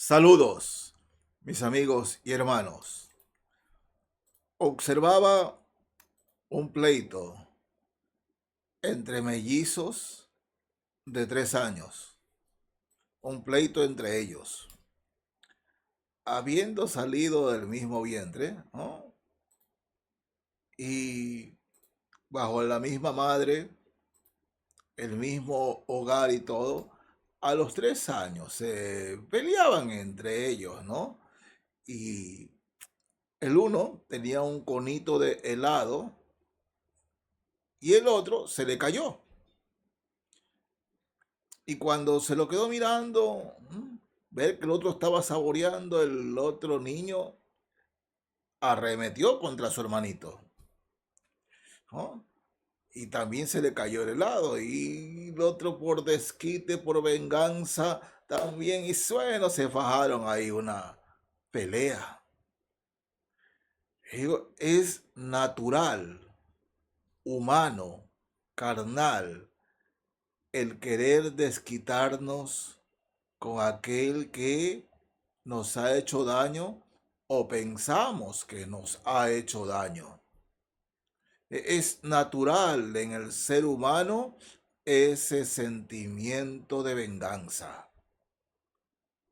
Saludos, mis amigos y hermanos. Observaba un pleito entre mellizos de 3 años, un pleito entre ellos, habiendo salido del mismo vientre, ¿no? Y bajo la misma madre, el mismo hogar y todo, a los 3 años se peleaban entre ellos, ¿no? Y el uno tenía un conito de helado y el otro se le cayó. Y cuando se lo quedó mirando, ver que el otro estaba saboreando, el otro niño arremetió contra su hermanito, ¿no? Y también se le cayó el helado. Y el otro por desquite, por venganza, también. Y bueno, se fajaron ahí una pelea. Digo, es natural, humano, carnal, el querer desquitarnos con aquel que nos ha hecho daño o pensamos que nos ha hecho daño. Es natural en el ser humano ese sentimiento de venganza.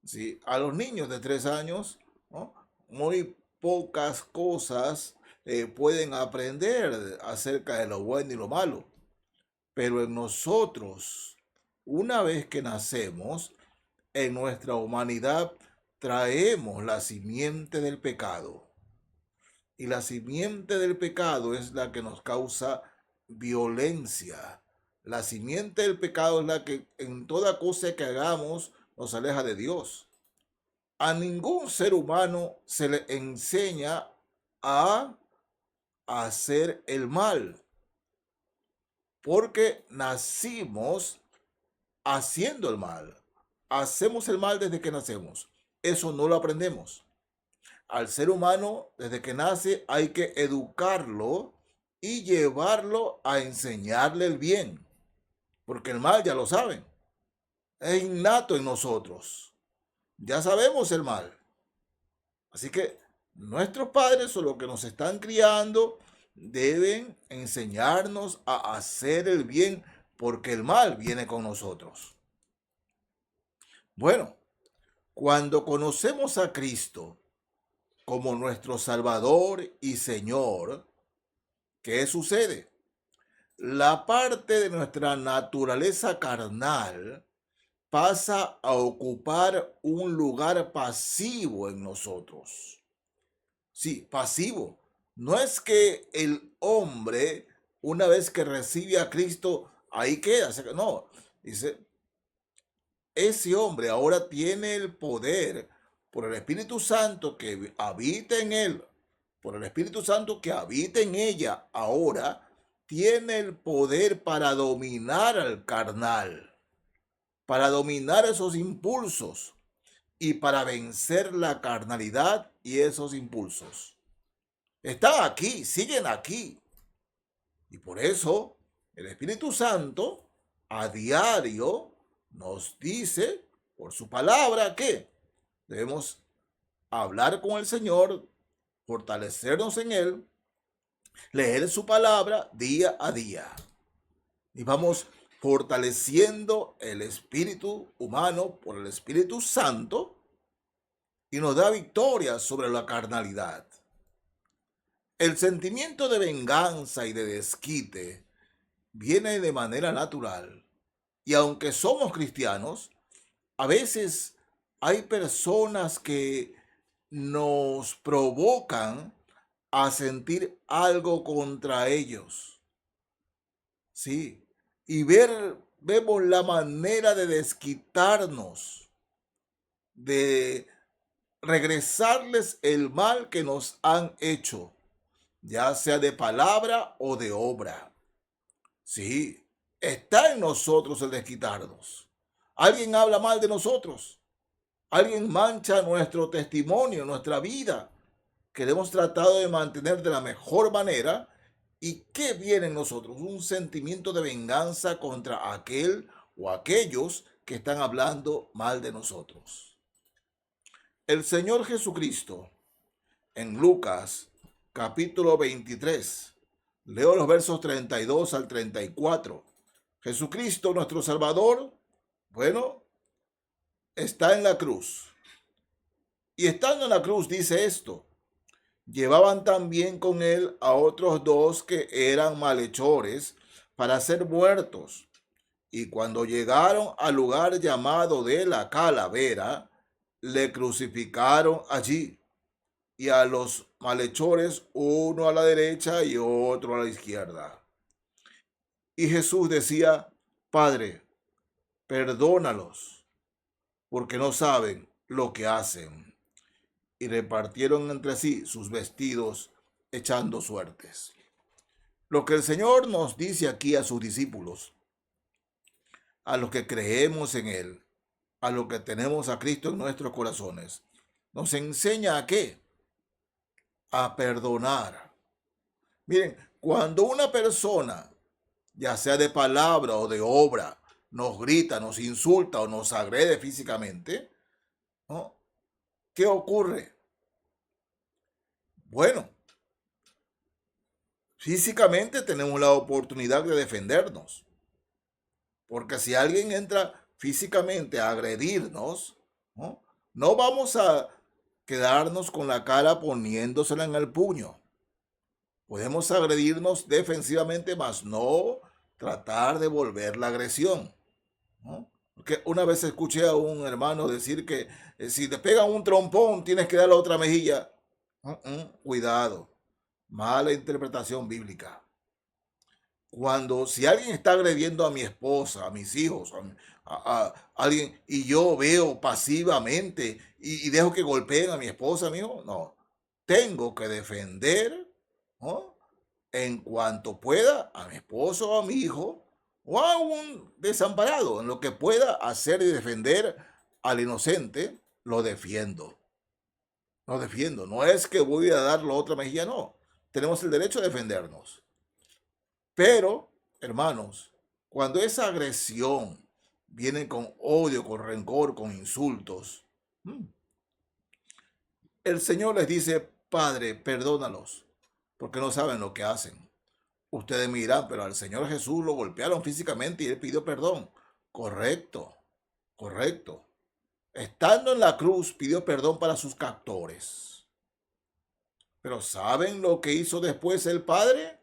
¿Sí? A los niños de 3 años, ¿no? Muy pocas cosas pueden aprender acerca de lo bueno y lo malo. Pero en nosotros, una vez que nacemos, en nuestra humanidad traemos la simiente del pecado. Y la simiente del pecado es la que nos causa violencia. La simiente del pecado es la que en toda cosa que hagamos nos aleja de Dios. A ningún ser humano se le enseña a hacer el mal, porque nacimos haciendo el mal. Hacemos el mal desde que nacemos. Eso no lo aprendemos. Al ser humano, desde que nace, hay que educarlo y llevarlo a enseñarle el bien, porque el mal ya lo saben. Es innato en nosotros. Ya sabemos el mal. Así que nuestros padres o los que nos están criando deben enseñarnos a hacer el bien, porque el mal viene con nosotros. Bueno, cuando conocemos a Cristo como nuestro Salvador y Señor, ¿qué sucede? La parte de nuestra naturaleza carnal pasa a ocupar un lugar pasivo en nosotros. Sí, pasivo. No es que el hombre, una vez que recibe a Cristo, ahí queda. No, dice, ese hombre ahora tiene el poder por el Espíritu Santo que habita en él, por el Espíritu Santo que habita en ella ahora, tiene el poder para dominar al carnal, para dominar esos impulsos y para vencer la carnalidad y esos impulsos. Están aquí, siguen aquí. Y por eso el Espíritu Santo a diario nos dice por su palabra que debemos hablar con el Señor, fortalecernos en Él, leer su palabra día a día. Y vamos fortaleciendo el espíritu humano por el Espíritu Santo y nos da victoria sobre la carnalidad. El sentimiento de venganza y de desquite viene de manera natural. Y aunque somos cristianos, a veces hay personas que nos provocan a sentir algo contra ellos. Sí. Y vemos la manera de desquitarnos, de regresarles el mal que nos han hecho, ya sea de palabra o de obra. Sí, está en nosotros el desquitarnos. Alguien habla mal de nosotros. Alguien mancha nuestro testimonio, nuestra vida, que hemos tratado de mantener de la mejor manera. ¿Y qué viene en nosotros? Un sentimiento de venganza contra aquel o aquellos que están hablando mal de nosotros. El Señor Jesucristo en Lucas capítulo 23, leo los versos 32 al 34. Jesucristo, nuestro Salvador, bueno, está en la cruz. Y estando en la cruz dice esto: llevaban también con él a otros dos que eran malhechores para ser muertos. Y cuando llegaron al lugar llamado de la Calavera, le crucificaron allí, y a los malhechores uno a la derecha y otro a la izquierda. Y Jesús decía: Padre, perdónalos, porque no saben lo que hacen. Y repartieron entre sí sus vestidos, echando suertes. Lo que el Señor nos dice aquí a sus discípulos, a los que creemos en Él, a los que tenemos a Cristo en nuestros corazones, nos enseña a qué: a perdonar. Miren, cuando una persona, ya sea de palabra o de obra, nos grita, nos insulta o nos agrede físicamente, ¿no? ¿Qué ocurre? Bueno, físicamente tenemos la oportunidad de defendernos, porque si alguien entra físicamente a agredirnos, ¿no? No vamos a quedarnos con la cara poniéndosela en el puño. Podemos agredirnos defensivamente, mas no tratar de volver la agresión, ¿no? Porque una vez escuché a un hermano decir que si te pegan un trompón tienes que dar la otra mejilla. Cuidado, mala interpretación bíblica. Si alguien está agrediendo a mi esposa, a mis hijos, a alguien, y yo veo pasivamente y dejo que golpeen a mi esposa, mi hijo, no, tengo que defender, ¿no?, en cuanto pueda, a mi esposo o a mi hijo o a un desamparado. En lo que pueda hacer y defender al inocente, lo defiendo. Lo defiendo. No es que voy a dar la otra mejilla, no. Tenemos el derecho a defendernos. Pero, hermanos, cuando esa agresión viene con odio, con rencor, con insultos, el Señor les dice: Padre, perdónalos, porque no saben lo que hacen. Ustedes miran, pero al Señor Jesús lo golpearon físicamente y él pidió perdón. Correcto, correcto. Estando en la cruz, pidió perdón para sus captores. Pero ¿saben lo que hizo después el Padre?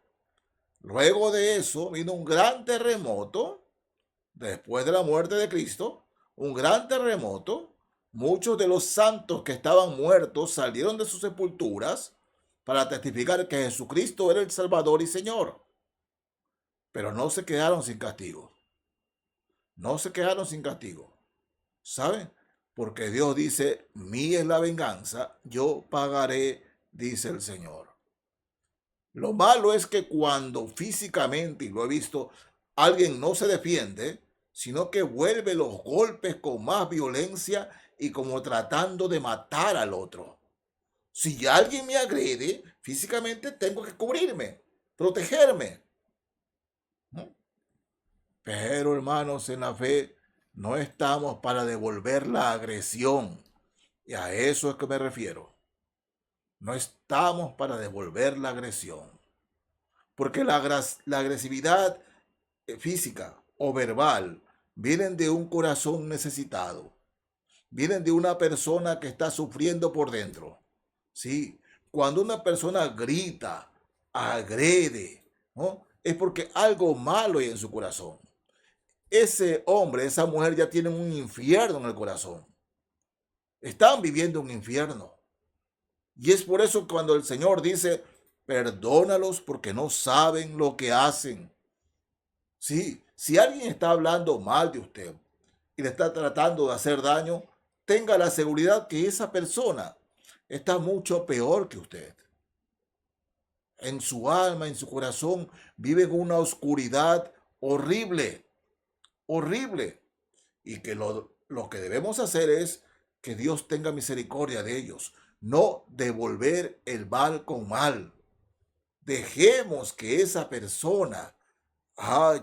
Luego de eso vino un gran terremoto, después de la muerte de Cristo, un gran terremoto. Muchos de los santos que estaban muertos salieron de sus sepulturas para testificar que Jesucristo era el Salvador y Señor. Pero no se quedaron sin castigo. No se quedaron sin castigo. ¿Saben? Porque Dios dice: mía es la venganza, yo pagaré, dice el Señor. Lo malo es que cuando físicamente, y lo he visto, alguien no se defiende, sino que vuelve los golpes con más violencia y como tratando de matar al otro. Si alguien me agrede físicamente, tengo que cubrirme, protegerme, ¿no? Pero, hermanos, en la fe no estamos para devolver la agresión. Y a eso es que me refiero. No estamos para devolver la agresión. Porque la agresividad física o verbal vienen de un corazón necesitado. Vienen de una persona que está sufriendo por dentro. Sí, cuando una persona grita, agrede, ¿no?, es porque algo malo hay en su corazón. Ese hombre, esa mujer ya tienen un infierno en el corazón. Están viviendo un infierno. Y es por eso cuando el Señor dice: perdónalos porque no saben lo que hacen. Sí, si alguien está hablando mal de usted y le está tratando de hacer daño, tenga la seguridad que esa persona está mucho peor que usted. En su alma, en su corazón, vive en una oscuridad horrible, horrible. Y que lo que debemos hacer es que Dios tenga misericordia de ellos, no devolver el mal con mal. Dejemos que esa persona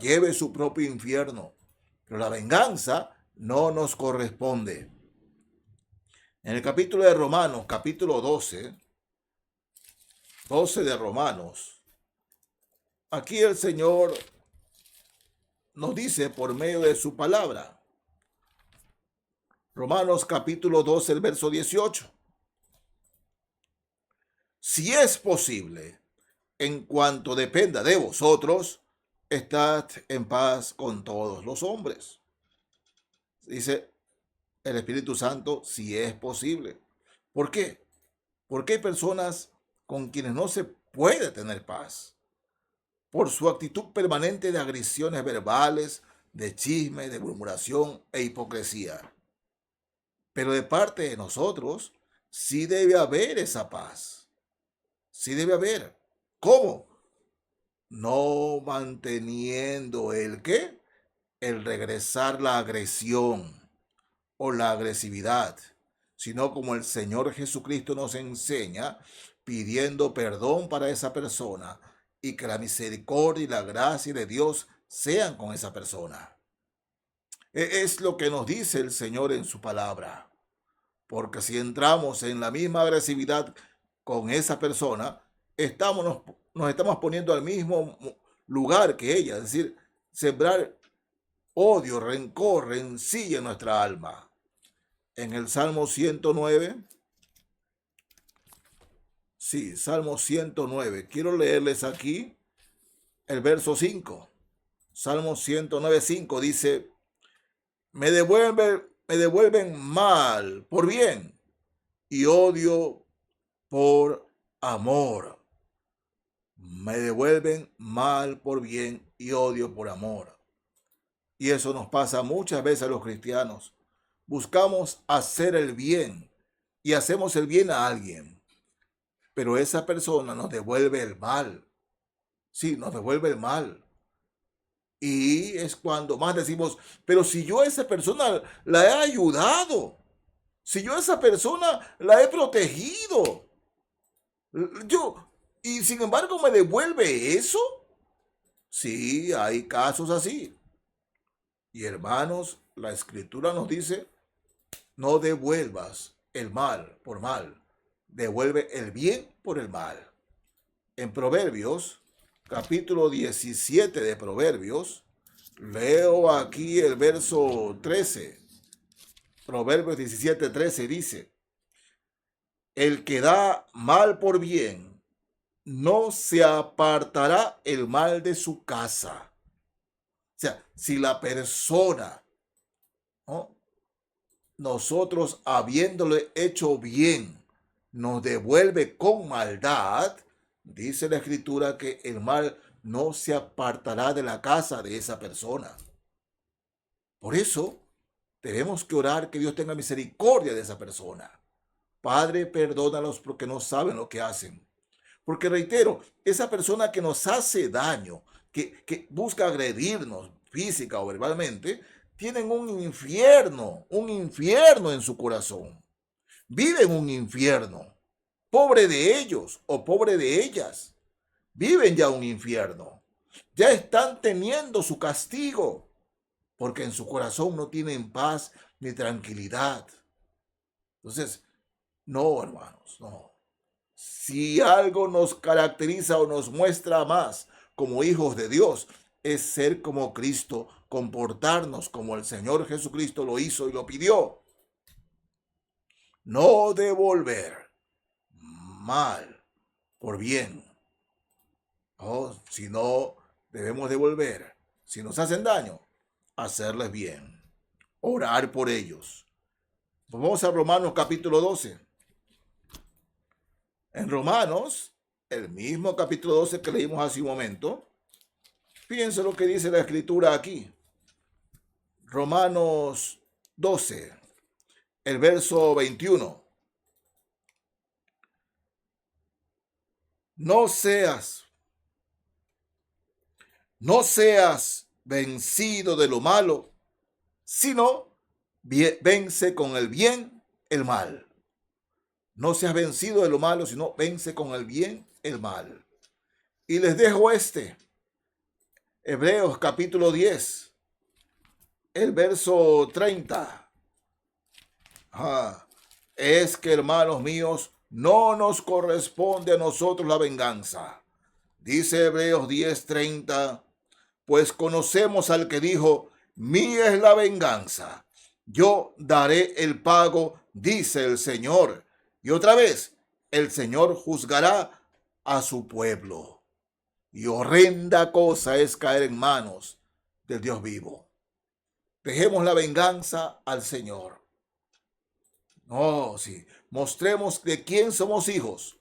lleve su propio infierno, pero la venganza no nos corresponde. En el capítulo de Romanos, capítulo 12 de Romanos, aquí el Señor nos dice por medio de su palabra. Romanos capítulo 12, el verso 18. Si es posible, en cuanto dependa de vosotros, estad en paz con todos los hombres. Dice el Espíritu Santo, si es posible. ¿Por qué? Porque hay personas con quienes no se puede tener paz por su actitud permanente de agresiones verbales, de chisme, de murmuración e hipocresía. Pero de parte de nosotros, sí debe haber esa paz. Sí debe haber. ¿Cómo? No manteniendo el qué, el regresar la agresión o la agresividad, sino como el Señor Jesucristo nos enseña, pidiendo perdón para esa persona y que la misericordia y la gracia de Dios sean con esa persona. Es lo que nos dice el Señor en su palabra, porque si entramos en la misma agresividad con esa persona, nos estamos poniendo al mismo lugar que ella, es decir, sembrar odio, rencor, rencilla en nuestra alma. En el Salmo 109, sí, Salmo 109, quiero leerles aquí el verso 5. Salmo 109, 5 dice, me devuelven mal por bien y odio por amor. Me devuelven mal por bien y odio por amor. Y eso nos pasa muchas veces a los cristianos. Buscamos hacer el bien y hacemos el bien a alguien, pero esa persona nos devuelve el mal. Sí, nos devuelve el mal. Y es cuando más decimos, pero si yo a esa persona la he ayudado, si yo a esa persona la he protegido, y sin embargo me devuelve eso. Sí, hay casos así. Y hermanos, la escritura nos dice, no devuelvas el mal por mal, devuelve el bien por el mal. En Proverbios, capítulo 17 de Proverbios, leo aquí el verso 13. Proverbios 17, 13 dice, el que da mal por bien, no se apartará el mal de su casa. O sea, si la persona, ¿no?, nosotros habiéndole hecho bien, nos devuelve con maldad, dice la escritura que el mal no se apartará de la casa de esa persona. Por eso tenemos que orar que Dios tenga misericordia de esa persona. Padre, perdónalos porque no saben lo que hacen. Porque reitero, esa persona que nos hace daño, que busca agredirnos física o verbalmente, tienen un infierno en su corazón. Viven un infierno. Pobre de ellos o pobre de ellas. Viven ya un infierno. Ya están teniendo su castigo, porque en su corazón no tienen paz ni tranquilidad. Entonces, no, hermanos, no. Si algo nos caracteriza o nos muestra más como hijos de Dios, es ser como Cristo, comportarnos como el Señor Jesucristo lo hizo y lo pidió. No devolver mal por bien. Oh, si no, debemos devolver. Si nos hacen daño, hacerles bien. Orar por ellos. Vamos a Romanos capítulo 12. En Romanos, el mismo capítulo 12 que leímos hace un momento, fíjense lo que dice la escritura aquí. Romanos 12, el verso 21. No seas vencido de lo malo, sino vence con el bien el mal. No seas vencido de lo malo, sino vence con el bien el mal. Y les dejo Hebreos capítulo 10, el verso 30. es que, hermanos míos, no nos corresponde a nosotros la venganza. Dice Hebreos 10:30, pues conocemos al que dijo, mía es la venganza, yo daré el pago, dice el Señor. Y otra vez, el Señor juzgará a su pueblo. Y horrenda cosa es caer en manos del Dios vivo. Dejemos la venganza al Señor. No, sí, mostremos de quién somos hijos.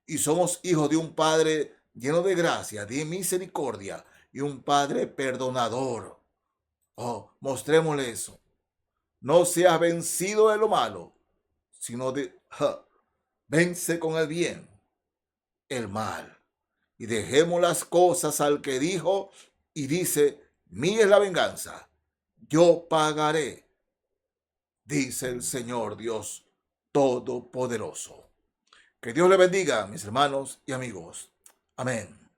Y somos hijos de un Padre lleno de gracia, de misericordia y un Padre perdonador. Oh, mostrémosle eso. No seas vencido de lo malo, sino vence con el bien el mal. Y dejemos las cosas al que dijo y dice, mía es la venganza, yo pagaré, dice el Señor Dios Todopoderoso. Que Dios le bendiga, mis hermanos y amigos. Amén.